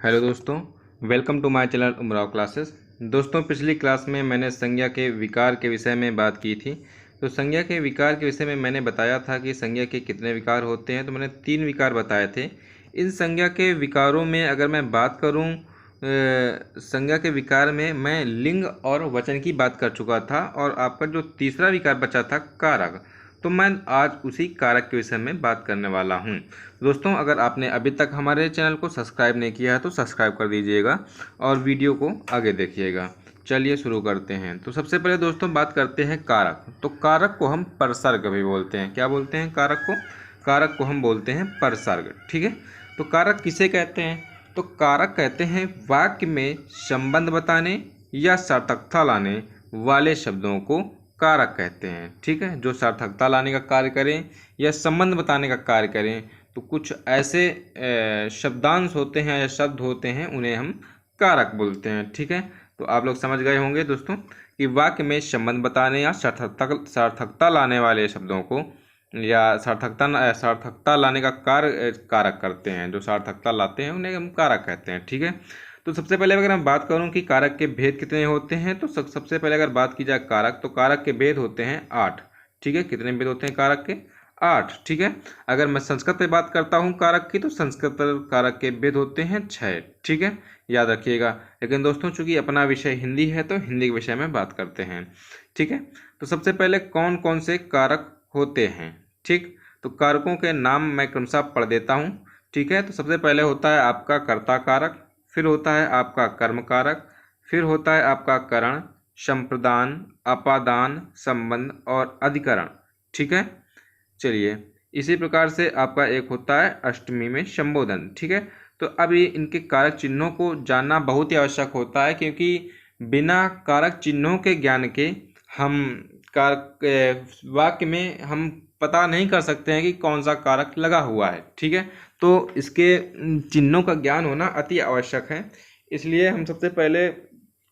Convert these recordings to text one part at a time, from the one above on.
Hello दोस्तों, welcome to my channel Umrao classes. दोस्तों, पिछली क्लास में मैंने संज्ञा के विकार के विषय में बात की थी। तो संज्ञा के विकार के विषय में मैंने बताया था कि संज्ञा के कितने विकार होते हैं। तो मैंने 3 विकार बताए थे। इन संज्ञा के विकारों में अगर मैं बात करूं, संज्ञा के विकार में मैं लिंग और वचन की बात कर चुका था, और आपका जो तीसरा विकार बचा था कारक, तो मैं आज उसी कारक के विषय में बात करने वाला हूं। दोस्तों, अगर आपने अभी तक हमारे चैनल को सब्सक्राइब नहीं किया है तो सब्सक्राइब कर दीजिएगा और वीडियो को आगे देखिएगा। चलिए शुरू करते हैं। तो सबसे पहले दोस्तों बात करते हैं कारक। तो कारक को हम परसर्ग भी बोलते हैं। क्या बोलते हैं कारक को? कारक को हम बोलते हैं परसर्ग। ठीक है। तो कारक किसे कहते हैं? तो कारक कहते हैं वाक्य में संबंध बताने या सार्थकता लाने वाले शब्दों को कारक कहते हैं। ठीक है। जो सार्थकता लाने का कार्य करें या संबंध बताने का कार्य करें, तो कुछ ऐसे शब्दांश होते हैं या शब्द होते हैं, उन्हें हम कारक बोलते हैं। ठीक है। तो आप लोग समझ गए होंगे दोस्तों कि वाक्य में संबंध बताने या सार्थकता लाने वाले शब्दों को या सार्थकता लाने का कार्य कारक करते हैं। जो सार्थकता लाते हैं उन्हें हम कारक कहते हैं। ठीक है। तो सबसे पहले अगर मैं बात करूं कि कारक के भेद कितने होते हैं, तो सबसे पहले अगर बात की जाए कारक, तो कारक के भेद होते हैं 8। ठीक है। कितने भेद होते हैं कारक के? 8। ठीक है। अगर मैं संस्कृत में बात करता हूं कारक की, तो संस्कृत कारक के भेद होते हैं 6। ठीक है। याद रखिएगा। लेकिन दोस्तों, चूंकि अपना विषय हिंदी है तो हिंदी के विषय में बात करते हैं। ठीक है। तो सबसे पहले कौन कौन से कारक होते हैं? ठीक। तो कारकों के नाम मैं क्रमशः पढ़ देता हूँ। ठीक है। तो सबसे पहले होता है आपका कर्ता कारक, फिर होता है आपका कर्म कारक, फिर होता है आपका करण, संप्रदान, अपादान, संबंध और अधिकरण। ठीक है। चलिए, इसी प्रकार से आपका एक होता है अष्टमी में संबोधन। ठीक है। तो अब ये इनके कारक चिन्हों को जानना बहुत ही आवश्यक होता है, क्योंकि बिना कारक चिन्हों के ज्ञान के हम वाक्य में हम पता नहीं कर सकते हैं कि कौन सा कारक लगा हुआ है। ठीक है। तो इसके चिन्हों का ज्ञान होना अति आवश्यक है। इसलिए हम सबसे पहले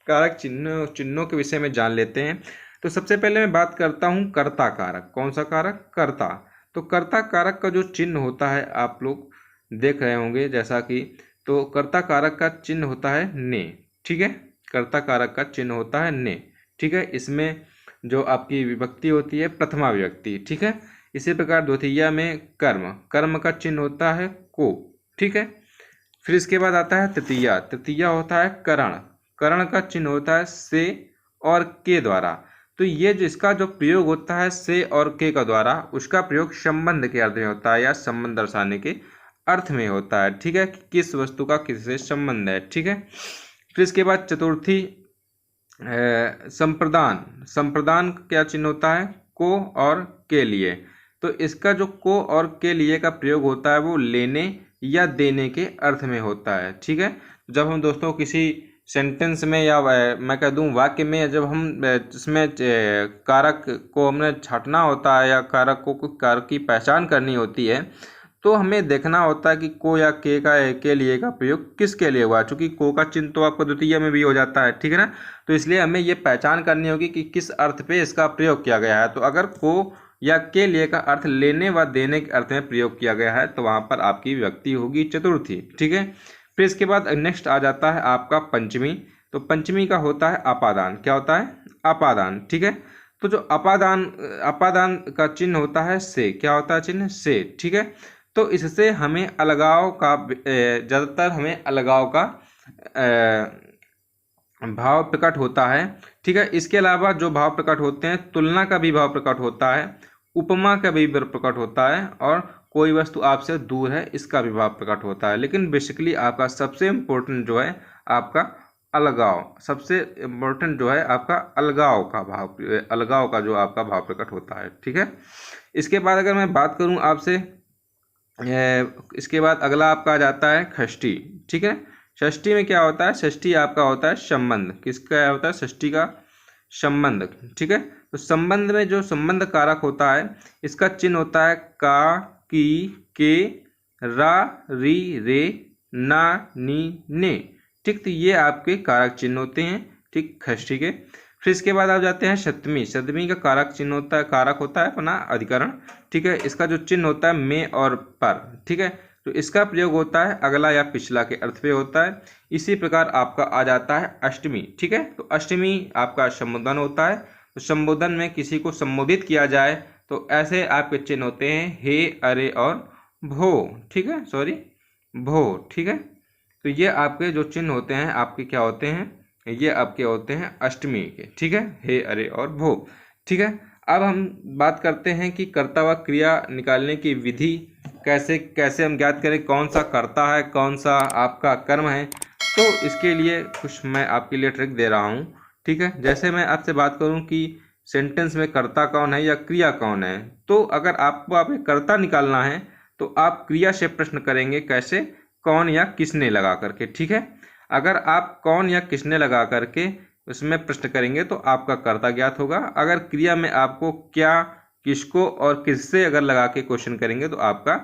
कारक चिन्हों के विषय में जान लेते हैं। तो सबसे पहले मैं बात करता हूं कर्ता कारक। कौन सा कारक? कर्ता। तो कर्ता कारक का जो चिन्ह होता है आप लोग देख रहे होंगे, जैसा कि तो कर्ता कारक का चिन्ह होता है ने। ठीक है। कर्ता कारक का चिन्ह होता है ने। ठीक है। इसमें जो आपकी विभक्ति होती है प्रथमा विभक्ति। ठीक है। इसी प्रकार द्वितीया में कर्म, कर्म का चिन्ह होता है को। ठीक है। फिर इसके बाद आता है तृतीया। तृतीया होता है करण, करण का चिन्ह होता है से और के द्वारा। तो ये जिसका जो प्रयोग होता है से और के का द्वारा, उसका प्रयोग संबंध के अर्थ में होता है या संबंध दर्शाने के अर्थ में होता है। ठीक है। किस वस्तु का किससे संबंध है। ठीक है। फिर इसके बाद चतुर्थी संप्रदान। संप्रदान क्या चिन्ह होता है? को और के लिए। तो इसका जो को और के लिए का प्रयोग होता है वो लेने या देने के अर्थ में होता है। ठीक है। जब हम दोस्तों किसी सेंटेंस में या मैं कह दूं वाक्य में, जब हम इसमें कारक को हमने छांटना होता है या कारक की पहचान करनी होती है, तो हमें देखना होता है कि को या के लिए का प्रयोग किसके लिए हुआ है। चूंकि को का चिन्ह तो आपको द्वितीय में भी हो जाता है। ठीक है ना। तो इसलिए हमें ये पहचान करनी होगी कि किस अर्थ पे इसका प्रयोग किया गया है। तो अगर को या के लिए का अर्थ लेने व देने के अर्थ में प्रयोग किया गया है, तो वहां पर आपकी विभक्ति होगी चतुर्थी। ठीक है। फिर इसके बाद नेक्स्ट आ जाता है आपका पंचमी। तो पंचमी का होता है अपादान। क्या होता है? अपादान। ठीक है। तो जो अपादान का चिन्ह होता है से। क्या होता है चिन्ह? से। ठीक है। तो इससे हमें अलगाव का ज़्यादातर हमें अलगाव का भाव प्रकट होता है। ठीक है। इसके अलावा जो भाव प्रकट होते हैं, तुलना का भी भाव प्रकट होता है, उपमा का भी प्रकट होता है, और कोई वस्तु आपसे दूर है इसका भी भाव प्रकट होता है। लेकिन बेसिकली आपका सबसे इम्पोर्टेंट जो है आपका अलगाव, सबसे इम्पोर्टेंट जो है आपका अलगाव का भाव, अलगाव का जो आपका भाव प्रकट होता है। ठीक है। इसके बाद अगर मैं बात करूं आपसे, इसके बाद अगला आपका आ जाता है षष्ठी। ठीक है। षष्ठी में क्या होता है? षष्ठी आपका होता है संबंध। किसका होता है? षष्ठी का संबंध। ठीक है। तो संबंध में जो संबंध कारक होता है, इसका चिन्ह होता है का, की, के, रा, री, रे, ना, नी, ने। ठीक। तो ये आपके कारक चिन्ह होते हैं। ठीक। षष्ठी के। फिर इसके बाद आप जाते हैं सप्तमी। सप्तमी का कारक चिन्ह होता है, कारक होता है अपना अधिकरण। ठीक है। इसका जो चिन्ह होता है में और पर। ठीक है। तो इसका प्रयोग होता है अगला या पिछला के अर्थ पे होता है। इसी प्रकार आपका आ जाता है अष्टमी। ठीक है, तो अष्टमी आपका संबोधन होता है। तो संबोधन में किसी को संबोधित किया जाए तो ऐसे आपके चिन्ह होते हैं हे, अरे और भो। ठीक है, सॉरी, भो। ठीक है, तो ये आपके जो चिन्ह होते हैं आपके क्या होते हैं, ये आपके होते हैं अष्टमी के। ठीक है, हे, अरे और भो। ठीक है, अब हम बात करते हैं कि कर्ता व क्रिया निकालने की विधि कैसे कैसे हम ज्ञात करें, कौन सा कर्ता है कौन सा आपका कर्म है। तो इसके लिए कुछ मैं आपके लिए ट्रिक दे रहा हूँ। ठीक है, जैसे मैं आपसे बात करूँ कि सेंटेंस में कर्ता कौन है या क्रिया कौन है, तो अगर आपको आपके कर्ता निकालना है तो आप क्रिया से प्रश्न करेंगे, कैसे, कौन या किसने लगा करके। ठीक है, अगर आप कौन या किसने लगा करके उसमें प्रश्न करेंगे तो आपका कर्ता ज्ञात होगा। अगर क्रिया में आपको क्या, किसको और किससे अगर लगा के क्वेश्चन करेंगे तो आपका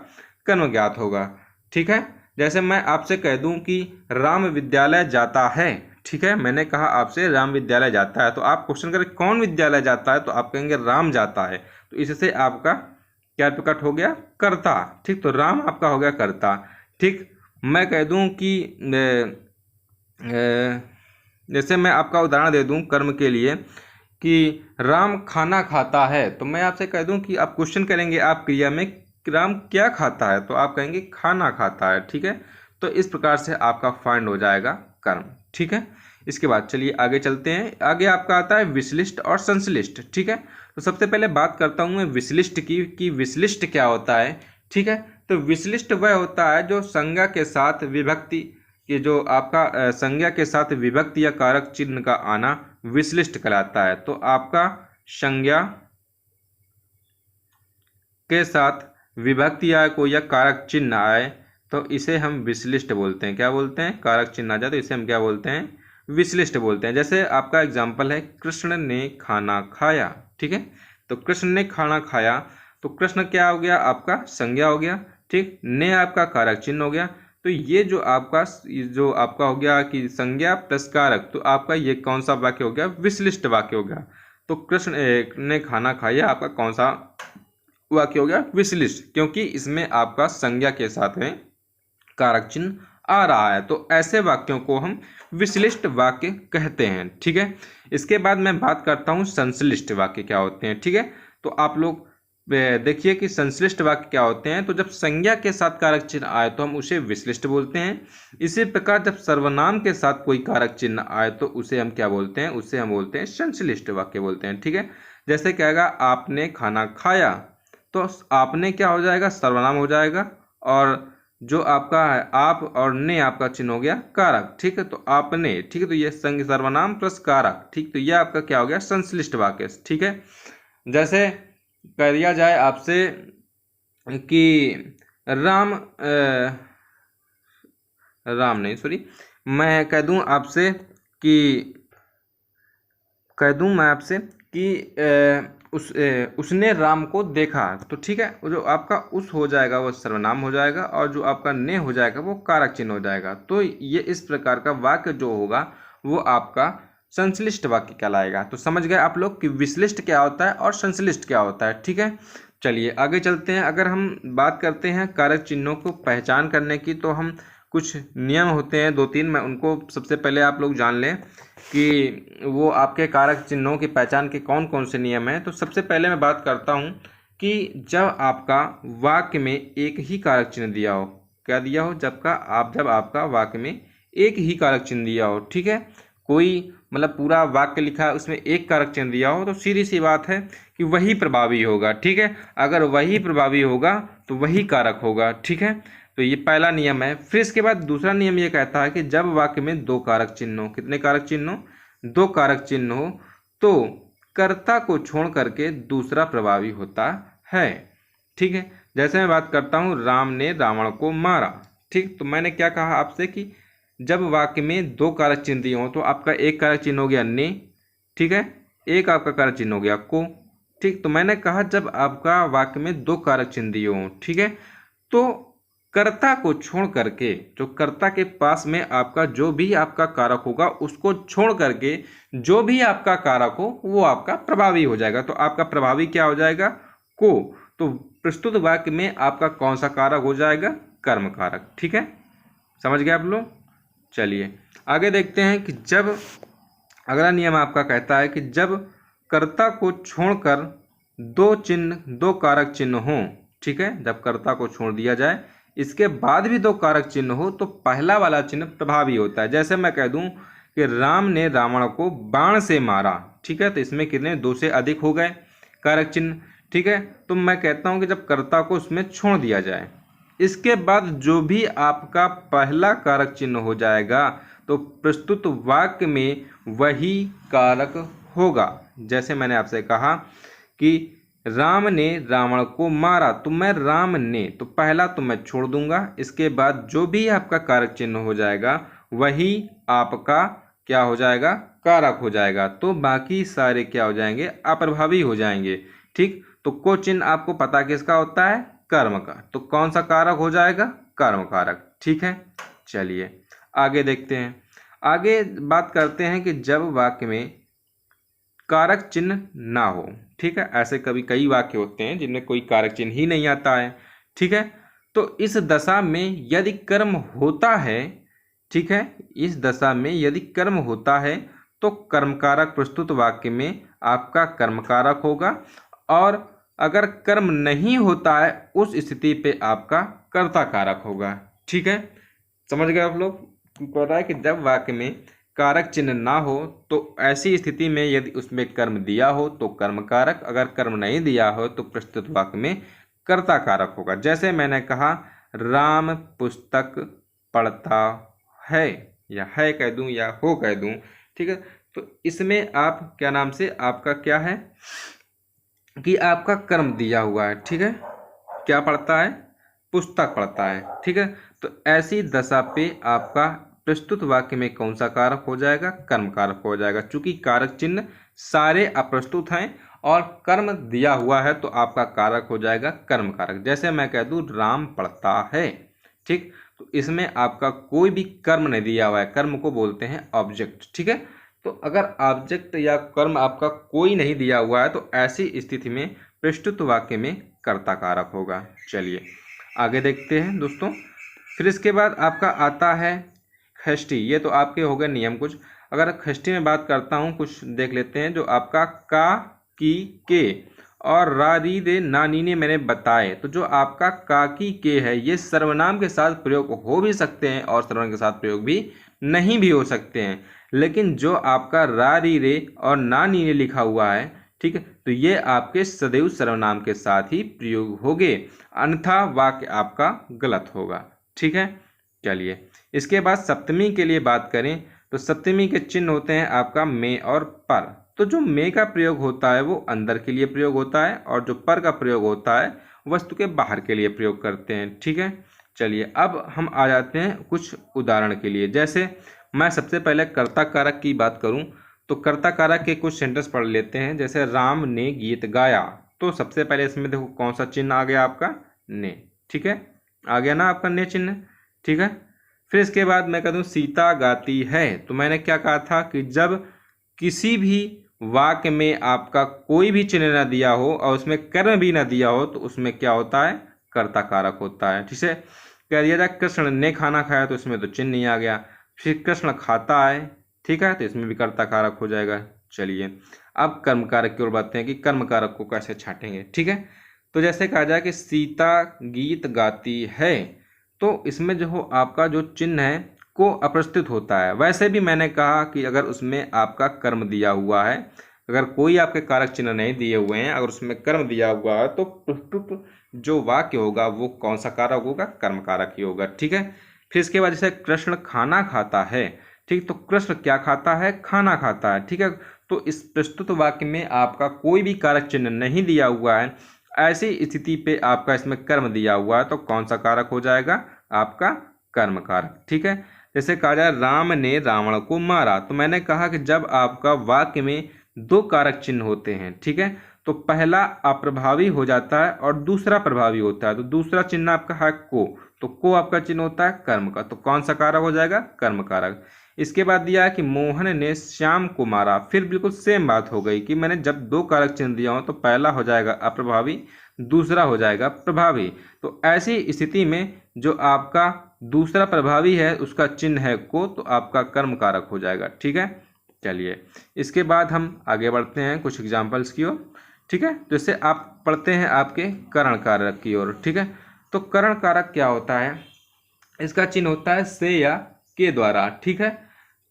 कर्म ज्ञात होगा। ठीक है, जैसे मैं आपसे कह दूं कि राम विद्यालय जाता है। ठीक है, मैंने कहा आपसे राम विद्यालय जाता है, तो आप क्वेश्चन करें कौन विद्यालय जाता है, तो आप कहेंगे राम जाता है। तो इससे आपका क्या प्रकट हो गया, कर्ता। ठीक, तो राम आपका हो गया कर्ता। ठीक, मैं कह दूं कि जैसे मैं आपका उदाहरण दे दूं कर्म के लिए कि राम खाना खाता है, तो मैं आपसे कह दूं कि आप क्वेश्चन करेंगे आप क्रिया में राम क्या खाता है, तो आप कहेंगे खाना खाता है। ठीक है, तो इस प्रकार से आपका फाइंड हो जाएगा कर्म। ठीक है, इसके बाद चलिए आगे चलते हैं। आगे आपका आता है विश्लिष्ट और संश्लिष्ट। ठीक है, तो सबसे पहले बात करता हूँ मैं विश्लिष्ट की कि विश्लिष्ट क्या होता है। ठीक है, तो विश्लिष्ट वह होता है जो संज्ञा के साथ विभक्ति, ये जो आपका संज्ञा के साथ विभक्ति या कारक चिन्ह का आना विश्लिष्ट कहलाता है। तो आपका संज्ञा के साथ विभक्ति आए कोई या कारक चिन्ह आए तो इसे हम विश्लिष्ट बोलते हैं। क्या बोलते हैं, कारक चिन्ह आ जाए तो इसे हम क्या बोलते हैं, विश्लिष्ट बोलते हैं। जैसे आपका एग्जाम्पल है कृष्ण ने खाना खाया। ठीक है, तो कृष्ण ने खाना खाया, तो कृष्ण क्या हो गया, आपका संज्ञा हो गया। ठीक, ने आपका कारक चिन्ह हो गया। तो ये जो आपका हो गया कि संज्ञा प्लस कारक, तो आपका ये कौन सा वाक्य हो गया, विश्लिष्ट वाक्य हो गया। तो कृष्ण ने खाना खाया आपका कौन सा वाक्य हो गया, विश्लिष्ट, क्योंकि इसमें आपका संज्ञा के साथ में कारक चिन्ह आ रहा है। तो ऐसे वाक्यों को हम विश्लिष्ट वाक्य कहते हैं। ठीक है, इसके बाद मैं बात करता हूँ संश्लिष्ट वाक्य क्या होते हैं। ठीक है, तो आप लोग देखिए कि संश्लिष्ट वाक्य क्या होते हैं। तो जब संज्ञा के साथ कारक चिन्ह आए तो हम उसे विश्लिष्ट बोलते हैं। इसी प्रकार जब सर्वनाम के साथ कोई कारक चिन्ह आए तो उसे हम क्या बोलते हैं, उसे हम बोलते हैं संश्लिष्ट वाक्य बोलते हैं। ठीक है, जैसे कहेगा आपने खाना खाया, तो आपने क्या हो जाएगा, सर्वनाम हो जाएगा, और जो आपका है आप और ने आपका चिन्ह हो गया कारक। ठीक है, तो आपने, ठीक है, तो ये सर्वनाम प्लस कारक। ठीक, तो ये आपका क्या हो गया, संश्लिष्ट वाक्य। ठीक है, जैसे कह दिया जाए आपसे कि राम नहीं, सॉरी, मैं कह दूं आपसे कि उसने राम को देखा। तो ठीक है, जो आपका उस हो जाएगा वो सर्वनाम हो जाएगा और जो आपका ने हो जाएगा वो कारक चिन्ह हो जाएगा। तो ये इस प्रकार का वाक्य जो होगा वो आपका संश्लिष्ट वाक्य कहलाएगा। तो समझ गए आप लोग कि विश्लिष्ट क्या होता है और संश्लिष्ट क्या होता है। ठीक है, चलिए आगे चलते हैं। अगर हम बात करते हैं कारक चिन्हों को पहचान करने की, तो हम कुछ नियम होते हैं 2-3, मैं उनको सबसे पहले आप लोग जान लें कि वो आपके कारक चिन्हों की पहचान के कौन कौन से नियम हैं। तो सबसे पहले मैं बात करता हूँ कि जब आपका वाक्य में एक ही कारक चिन्ह दिया हो, क्या दिया हो, जब आपका वाक्य में एक ही कारक चिन्ह दिया हो। ठीक है, कोई मतलब पूरा वाक्य लिखा है उसमें एक कारक चिन्ह दिया हो, तो सीधी सी बात है कि वही प्रभावी होगा। ठीक है, अगर वही प्रभावी होगा तो वही कारक होगा। ठीक है, तो ये पहला नियम है। फिर इसके बाद दूसरा नियम ये कहता है कि जब वाक्य में दो कारक चिन्ह हो, कितने कारक चिन्ह हो, दो कारक चिन्ह हो, तो कर्ता को छोड़ करके दूसरा प्रभावी होता है। ठीक है, जैसे मैं बात करता हूँ राम ने रावण को मारा। ठीक, तो मैंने क्या कहा आपसे कि जब वाक्य में दो कारक चिन्ह दिए हों तो आपका एक कारक चिन्ह हो गया ने, ठीक है, एक आपका कारक चिन्ह हो गया को। ठीक, तो मैंने कहा जब आपका वाक्य में दो कारक चिन्ह दिए हों, ठीक है, तो कर्ता को छोड़ करके, जो कर्ता के पास में आपका जो भी आपका कारक होगा उसको छोड़ करके जो भी आपका कारक हो वो आपका प्रभावी हो जाएगा। तो आपका प्रभावी क्या हो जाएगा, को। तो प्रस्तुत वाक्य में आपका कौन सा कारक हो जाएगा, कर्म कारक। ठीक है, समझ गए आप लोग। चलिए आगे देखते हैं कि जब अगला नियम आपका कहता है कि जब कर्ता को छोड़कर दो कारक चिन्ह हों, ठीक है, जब कर्ता को छोड़ दिया जाए इसके बाद भी दो कारक चिन्ह हो तो पहला वाला चिन्ह प्रभावी होता है। जैसे मैं कह दूं कि राम ने रावण को बाण से मारा, ठीक है, तो इसमें कितने, दो से अधिक हो गए कारक चिन्ह। ठीक है, तो मैं कहता हूं कि जब कर्ता को उसमें छोड़ दिया जाए इसके बाद जो भी आपका पहला कारक चिन्ह हो जाएगा तो प्रस्तुत वाक्य में वही कारक होगा। जैसे मैंने आपसे कहा कि राम ने रावण को मारा, तो मैं राम ने, तो पहला तो मैं छोड़ दूंगा, इसके बाद जो भी आपका कारक चिन्ह हो जाएगा वही आपका क्या हो जाएगा, कारक हो जाएगा। तो बाकी सारे क्या हो जाएंगे, अप्रभावी हो जाएंगे। ठीक, तो को चिन्ह आपको पता किसका होता है, कर्म का, तो कौन सा कारक हो जाएगा, कर्म कारक। ठीक है, चलिए आगे देखते हैं। आगे बात करते हैं कि जब वाक्य में कारक चिन्ह ना हो, ठीक है, ऐसे कभी कई वाक्य होते हैं जिनमें कोई कारक चिन्ह ही नहीं आता है। ठीक है, तो इस दशा में यदि कर्म होता है, ठीक है, इस दशा में यदि कर्म होता है तो कर्म कारक प्रस्तुत वाक्य में आपका कर्म कारक होगा, और अगर कर्म नहीं होता है उस स्थिति पे आपका कर्ता कारक होगा। ठीक है, समझ गए आप लोग। पता है कि जब वाक्य में कारक चिन्ह ना हो तो ऐसी स्थिति में यदि उसमें कर्म दिया हो तो कर्म कारक, अगर कर्म नहीं दिया हो तो प्रस्तुत वाक्य में कर्ता कारक होगा। जैसे मैंने कहा राम पुस्तक पढ़ता है, या है कह दूं या हो कह दूं, ठीक है, तो इसमें आप क्या नाम से आपका क्या है कि आपका कर्म दिया हुआ है। ठीक है, क्या पढ़ता है, पुस्तक पढ़ता है। ठीक है, तो ऐसी दशा पे आपका प्रस्तुत वाक्य में कौन सा कारक हो जाएगा, कर्म कारक हो जाएगा। चूंकि कारक चिन्ह सारे अप्रस्तुत हैं और कर्म दिया हुआ है तो आपका कारक हो जाएगा कर्म कारक। जैसे मैं कह दूं राम पढ़ता है, ठीक, तो इसमें आपका कोई भी कर्म नहीं दिया हुआ है, कर्म को बोलते हैं ऑब्जेक्ट। ठीक है, तो अगर ऑब्जेक्ट या कर्म आपका कोई नहीं दिया हुआ है तो ऐसी स्थिति में प्रस्तुत वाक्य में कर्ता कारक होगा। चलिए आगे देखते हैं दोस्तों। फिर इसके बाद आपका आता है खष्टी। ये तो आपके हो गए नियम कुछ। अगर खष्टी में बात करता हूँ, कुछ देख लेते हैं। जो आपका का, की, के और रा, री, दे, ना, नी, ने मैंने बताए, तो जो आपका का, की, के है ये सर्वनाम के साथ प्रयोग हो भी सकते हैं और सर्वनाम के साथ प्रयोग भी नहीं भी हो सकते हैं। लेकिन जो आपका रा, री, रे और ना, नी, ने लिखा हुआ है, ठीक है, तो ये आपके सदैव सर्वनाम के साथ ही प्रयोग होंगे, अन्यथा वाक्य आपका गलत होगा। ठीक है, चलिए इसके बाद सप्तमी के लिए बात करें तो सप्तमी के चिन्ह होते हैं आपका में और पर। तो जो में का प्रयोग होता है वो अंदर के लिए प्रयोग होता है और जो पर का प्रयोग होता है वस्तु के बाहर के लिए प्रयोग करते हैं। ठीक है, चलिए अब हम आ जाते हैं कुछ उदाहरण के लिए। जैसे मैं सबसे पहले कर्ता कारक की बात करूं तो कर्ता कारक के कुछ सेंटेंस पढ़ लेते हैं। जैसे राम ने गीत गाया, तो सबसे पहले इसमें देखो कौन सा चिन्ह आ गया, आपका ने। ठीक है, आ गया ना आपका ने चिन्ह। ठीक है, फिर इसके बाद मैं कह दूं सीता गाती है, तो मैंने क्या कहा था कि जब किसी भी वाक्य में आपका कोई भी चिन्ह ना दिया हो और उसमें कर्म भी ना दिया हो तो उसमें क्या होता है, कर्ता कारक होता है। ठीक है, कह दिया जाए कृष्ण ने खाना खाया तो इसमें तो चिन्ह नहीं आ गया। फिर कृष्ण खाता है, ठीक है, तो इसमें भी कर्ता कारक हो जाएगा। चलिए अब कर्म कारक की ओर बढ़ते हैं कि कर्म कारक को कैसे छांटेंगे। ठीक है, तो जैसे कहा जाए कि सीता गीत गाती है, तो इसमें जो हो आपका जो चिन्ह है को अप्रस्तुत होता है। वैसे भी मैंने कहा कि अगर उसमें आपका कर्म दिया हुआ है, अगर कोई आपके कारक चिन्ह नहीं दिए हुए हैं, अगर उसमें कर्म दिया हुआ है तो प्रस्तुत जो वाक्य होगा वो कौन सा कारक होगा, कर्म कारक ही होगा। ठीक है, फिर इसके बाद जैसे कृष्ण खाना खाता है, ठीक, तो कृष्ण क्या खाता है, खाना खाता है। ठीक है, तो इस प्रस्तुत वाक्य में आपका कोई भी कारक चिन्ह नहीं दिया हुआ है, ऐसी स्थिति पे आपका इसमें कर्म दिया हुआ है तो कौन सा कारक हो जाएगा, आपका कर्म कारक। ठीक है, जैसे कहा जाए राम ने रावण को मारा, तो मैंने कहा कि जब आपका वाक्य में दो कारक चिन्ह होते हैं, ठीक है, तो पहला अप्रभावी हो जाता है और दूसरा प्रभावी होता है। तो दूसरा चिन्ह आपका है को, तो को आपका चिन्ह होता है कर्म का, तो कौन सा कारक हो जाएगा, कर्म कारक। इसके बाद दिया है कि मोहन ने श्याम को मारा, फिर बिल्कुल सेम बात हो गई कि मैंने जब दो कारक चिन्ह दिया हो तो पहला हो जाएगा अप्रभावी, दूसरा हो जाएगा प्रभावी। तो ऐसी स्थिति में जो आपका दूसरा प्रभावी है उसका चिन्ह है को, तो आपका कर्म कारक हो जाएगा। ठीक है, चलिए इसके बाद हम आगे बढ़ते हैं कुछ एग्जाम्पल्स की ओर। ठीक है, तो इससे आप पढ़ते हैं आपके करण कारक की ओर। ठीक है, तो करण कारक क्या होता है, इसका चिन्ह होता है से या के द्वारा। ठीक है,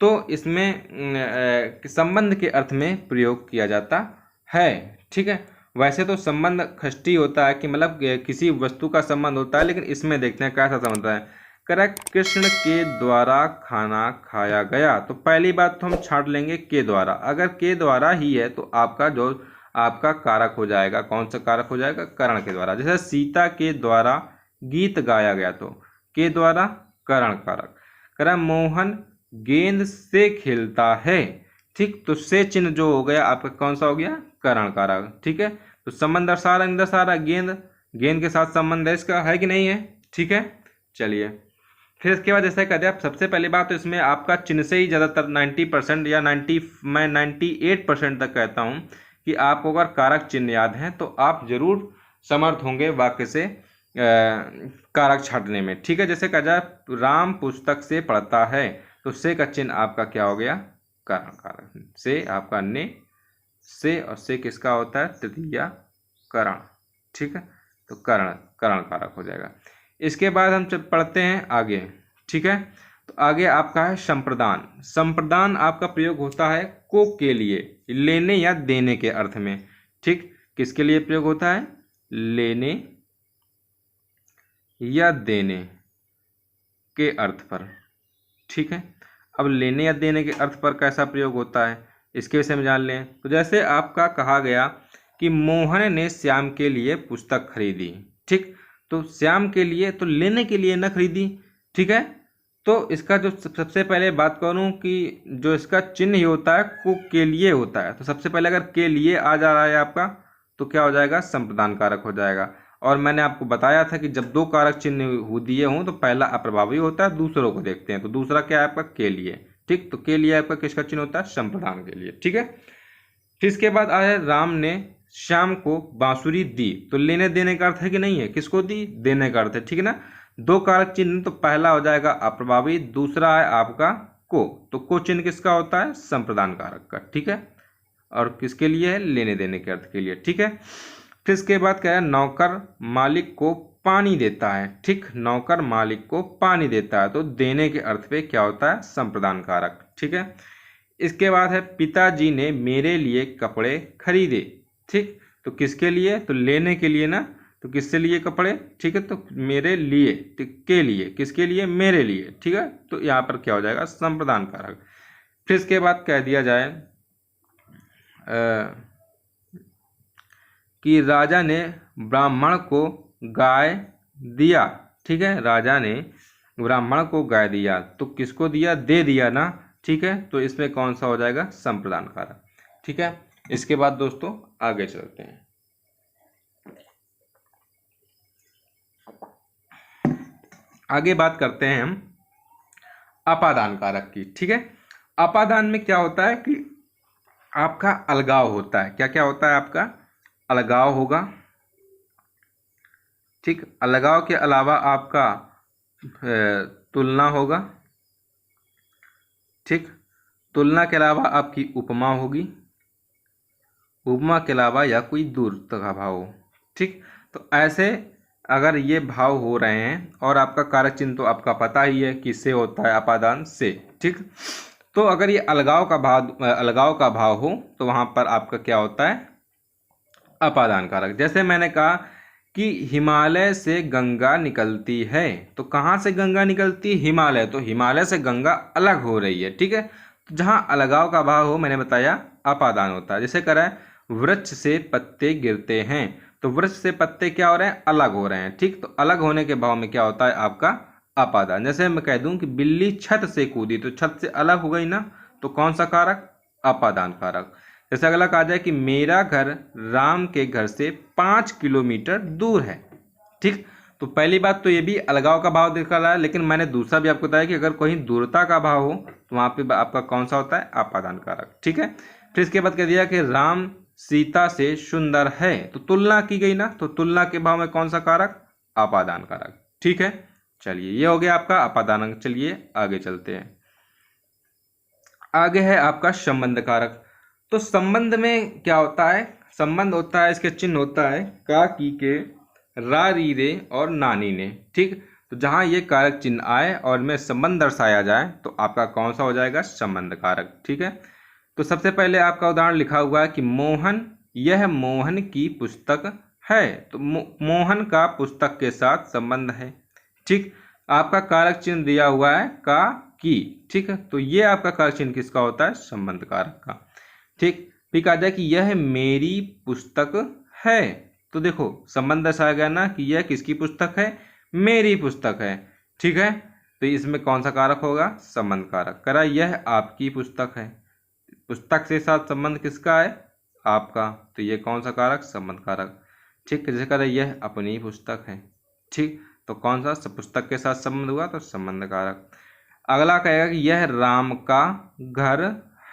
तो इसमें संबंध के अर्थ में प्रयोग किया जाता है। ठीक है, वैसे तो संबंध खष्टी होता है कि मतलब किसी वस्तु का संबंध होता है, लेकिन इसमें देखते हैं कैसा संबंध है। करेक्ट, कृष्ण के द्वारा खाना खाया गया, तो पहली बात तो हम छांट लेंगे के द्वारा। अगर के द्वारा ही है तो आपका जो आपका कारक हो जाएगा, कौन सा कारक हो जाएगा, करण के द्वारा। जैसे सीता के द्वारा गीत गाया गया, तो के द्वारा करण कारक। करण मोहन गेंद से खेलता है। ठीक, तो से चिन्ह जो हो गया आपका कौन सा हो गया, करण कारक। ठीक है, तो संबंध दर्शा रहा गेंद, गेंद के साथ संबंध है इसका, है कि नहीं है। ठीक है, चलिए फिर इसके बाद जैसा कहते हैं, सबसे पहली बात तो इसमें आपका चिन्ह से ही ज़्यादातर 90% या 98% तक कहता हूँ कि आपको अगर कारक चिन्ह याद हैं तो आप जरूर समर्थ होंगे वाक्य से कारक छांटने में। ठीक है, जैसे कहा जाए राम पुस्तक से पढ़ता है, तो से का चिन्ह आपका क्या हो गया, करण कारक। से आपका ने, से और से किसका होता है, तृतीया करण। ठीक है, तो करण कारक हो जाएगा। इसके बाद हम जब पढ़ते हैं आगे। ठीक है, तो आगे आपका है संप्रदान। संप्रदान आपका प्रयोग होता है को के लिए, लेने या देने के अर्थ में। ठीक, किसके लिए प्रयोग होता है, लेने या देने के अर्थ पर। ठीक है, अब लेने या देने के अर्थ पर कैसा प्रयोग होता है इसके विषय में जान लें। तो जैसे आपका कहा गया कि मोहन ने श्याम के लिए पुस्तक खरीदी। ठीक, तो श्याम के लिए तो लेने के लिए न खरीदी। ठीक है, तो इसका जो सबसे पहले बात करूं कि जो इसका चिन्ह ही होता है को के लिए होता है, तो सबसे पहले अगर के लिए आ जा रहा है आपका तो क्या हो जाएगा, संप्रदान कारक हो जाएगा। और मैंने आपको बताया था कि जब दो कारक चिन्ह दिए हों तो पहला अप्रभावी होता है, दूसरों को देखते हैं। तो दूसरा क्या है आपका, के लिए। ठीक, तो के लिए आपका किसका चिन्ह होता है, संप्रदान के लिए। ठीक है, फिर इसके बाद आया राम ने श्याम को बांसुरी दी, तो लेने देने का अर्थ है कि नहीं है, किसको दी, देने का अर्थ है। ठीक है ना, दो कारक चिन्ह, तो पहला हो जाएगा अप्रभावी, दूसरा है आपका को, तो को चिन्ह किसका होता है, संप्रदान कारक का। ठीक है, और किसके लिए है, लेने देने के अर्थ के लिए। ठीक है, फिर इसके बाद क्या है, नौकर मालिक को पानी देता है। ठीक, नौकर मालिक को पानी देता है, तो देने के अर्थ पे क्या होता है, संप्रदान कारक। ठीक है, इसके बाद है पिताजी ने मेरे लिए कपड़े खरीदे। ठीक, तो किसके लिए, तो लेने के लिए ना, तो किससे लिए कपड़े। ठीक है, तो मेरे लिए, के लिए, किसके लिए, मेरे लिए। ठीक है, तो यहाँ पर क्या हो जाएगा, संप्रदान कारक। फिर इसके बाद कह दिया जाए कि राजा ने ब्राह्मण को गाय दिया। ठीक है, राजा ने ब्राह्मण को गाय दिया, तो किसको दिया, दे दिया ना। ठीक है, तो इसमें कौन सा हो जाएगा, संप्रदान कारक। ठीक है, इसके बाद दोस्तों आगे चलते हैं। आगे बात करते हैं हम अपादान कारक की। ठीक है, अपादान में क्या होता है कि आपका अलगाव होता है। क्या क्या होता है, आपका अलगाव होगा। ठीक, अलगाव के अलावा आपका तुलना होगा। ठीक, तुलना के अलावा आपकी उपमा होगी, उपमा के अलावा या कोई दूरता का भाव हो। ठीक, तो ऐसे अगर ये भाव हो रहे हैं, और आपका कारक चिन्ह तो आपका पता ही है किससे होता है, अपादान से। ठीक, तो अगर ये अलगाव का भाव हो तो वहां पर आपका क्या होता है, अपादान कारक। जैसे मैंने कहा कि हिमालय से गंगा निकलती है, तो कहाँ से गंगा निकलती है, हिमालय, तो हिमालय से गंगा अलग हो रही है। ठीक है, तो जहाँ अलगाव का भाव हो, मैंने बताया अपादान होता है। जैसे कह रहा है वृक्ष से पत्ते गिरते हैं, तो वृक्ष से पत्ते क्या हो रहे हैं, अलग हो रहे हैं। ठीक, तो अलग होने के भाव में क्या होता है आपका अपादान। जैसे मैं कह दूं कि बिल्ली छत से कूदी, तो छत से अलग हो गई ना, तो कौन सा कारक, अपादान कारक। जैसे अगला कहा जाए कि मेरा घर राम के घर से 5 किलोमीटर दूर है। ठीक, तो पहली बात तो ये भी अलगाव का भाव दिखा रहा है, लेकिन मैंने दूसरा भी आपको बताया कि अगर कोई दूरता का भाव हो तो वहां पे आपका कौन सा होता है, अपादान कारक। ठीक है, फिर इसके बाद कह दिया कि राम सीता से सुंदर है। तो तुलना की गई ना, तो तुलना के भाव में कौन सा कारक? अपादान कारक। ठीक है, चलिए ये हो गया आपका अपादान। चलिए आगे चलते हैं। आगे है आपका संबंध कारक। तो संबंध में क्या होता है? संबंध होता है, इसके चिन्ह होता है का, की, के, रा, री, रे और नानी ने। ठीक, तो जहां ये कारक चिन्ह आए और में संबंध दर्शाया जाए तो आपका कौन सा हो जाएगा? संबंध कारक। ठीक है, तो सबसे पहले आपका उदाहरण लिखा हुआ है कि मोहन, यह मोहन की पुस्तक है। तो मोहन का पुस्तक के साथ संबंध है। ठीक, आपका कारक चिन्ह दिया हुआ है का, की। ठीक है, तो ये आपका कारक चिन्ह किसका होता है? संबंध कारक का। ठीक, फिर कहा जाए कि यह मेरी पुस्तक है। तो देखो संबंध दर्शाया गया ना कि यह किसकी पुस्तक है? मेरी पुस्तक है। ठीक है, तो इसमें कौन सा कारक होगा? संबंध कारक। करा यह आपकी पुस्तक है, पुस्तक से साथ संबंध किसका है? आपका। तो ये कौन सा कारक? संबंध कारक। ठीक, जैसे कह रहे यह अपनी पुस्तक है। ठीक, तो कौन सा? पुस्तक के साथ संबंध हुआ तो संबंध कारक। अगला कहेगा कि यह राम का घर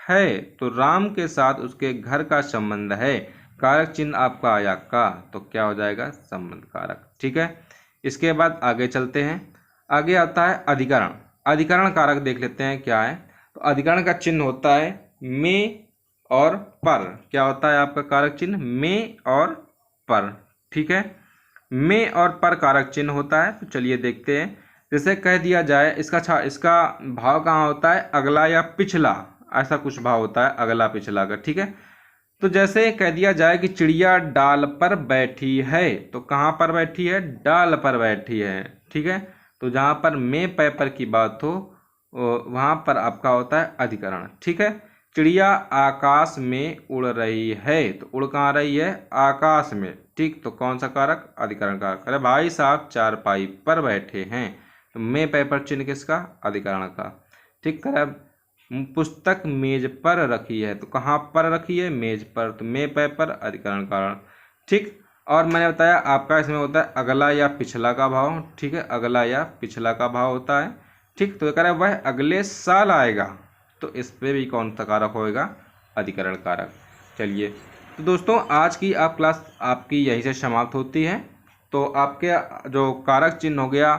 है। तो राम के साथ उसके घर का संबंध है, कारक चिन्ह आपका आया का, तो क्या हो जाएगा? संबंध कारक। ठीक है, इसके बाद आगे चलते हैं। आगे आता है अधिकरण। अधिकरण कारक देख लेते हैं क्या है। तो अधिकरण का चिन्ह होता है में और पर। क्या होता है आपका कारक चिन्ह? में और पर। ठीक है, में और पर कारक चिन्ह होता है। तो चलिए देखते हैं। जैसे कह दिया जाए इसका भाव कहाँ होता है? अगला या पिछला, ऐसा कुछ भाव होता है अगला पिछला का। ठीक है, तो जैसे कह दिया जाए कि चिड़िया डाल पर बैठी है। तो कहाँ पर बैठी है? डाल पर बैठी है। ठीक है, तो जहाँ पर में पै पर की बात हो वहाँ पर आपका होता है अधिकरण। ठीक है, चिड़िया आकाश में उड़ रही है। तो उड़ कहाँ रही है? आकाश में। ठीक, तो कौन सा कारक? अधिकरण कारक। अरे भाई साहब चारपाई पर बैठे हैं। तो में पै पर चिन्ह किसका? अधिकरण का। ठीक, कर पुस्तक मेज पर रखी है। तो कहाँ पर रखी है? मेज पर। तो में पै पर अधिकरण कारण। ठीक, और मैंने बताया आपका इसमें होता है अगला या पिछला का भाव। ठीक है, अगला या पिछला का भाव होता है। ठीक, तो कह रहा है वह अगले साल आएगा। तो इस पे भी कौन सा कारक होएगा? अधिकरण कारक। चलिए, तो दोस्तों आज की आप क्लास आपकी यहीं से समाप्त होती है। तो आपके जो कारक चिन्ह हो गया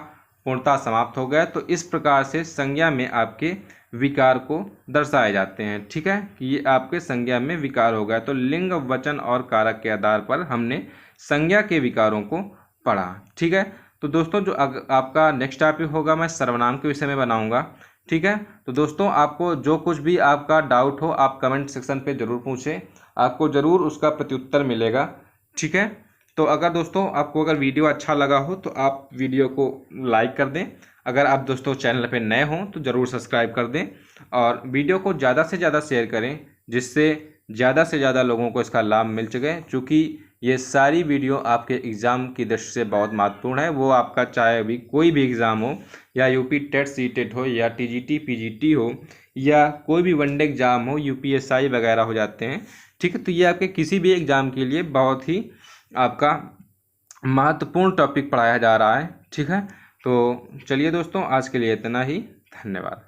पूर्णतः समाप्त हो गया। तो इस प्रकार से संज्ञा में आपके विकार को दर्शाए जाते हैं। ठीक है, कि ये आपके संज्ञा में विकार हो गया। तो लिंग, वचन और कारक के आधार पर हमने संज्ञा के विकारों को पढ़ा। ठीक है, तो दोस्तों जो आपका नेक्स्ट टॉपिक होगा मैं सर्वनाम के विषय में बनाऊंगा। ठीक है, तो दोस्तों आपको जो कुछ भी आपका डाउट हो आप कमेंट सेक्शन पे ज़रूर पूछें, आपको ज़रूर उसका प्रत्युत्तर मिलेगा। ठीक है, तो अगर दोस्तों आपको अगर वीडियो अच्छा लगा हो तो आप वीडियो को लाइक कर दें। अगर आप दोस्तों चैनल पे नए हों तो ज़रूर सब्सक्राइब कर दें और वीडियो को ज़्यादा से ज़्यादा शेयर करें, जिससे ज़्यादा से ज़्यादा लोगों को इसका लाभ मिल सके। चूँकि ये सारी वीडियो आपके एग्ज़ाम की दृष्टि से बहुत महत्वपूर्ण है। वो आपका चाहे अभी कोई भी एग्ज़ाम हो, या यूपी टेट सीटेट हो, या टीजीटी पीजीटी हो, या कोई भी वनडे एग्ज़ाम हो, यूपीएसआई वगैरह हो जाते हैं। ठीक है, तो ये आपके किसी भी एग्ज़ाम के लिए बहुत ही आपका महत्वपूर्ण टॉपिक पढ़ाया जा रहा है। ठीक है, तो चलिए दोस्तों आज के लिए इतना ही। धन्यवाद।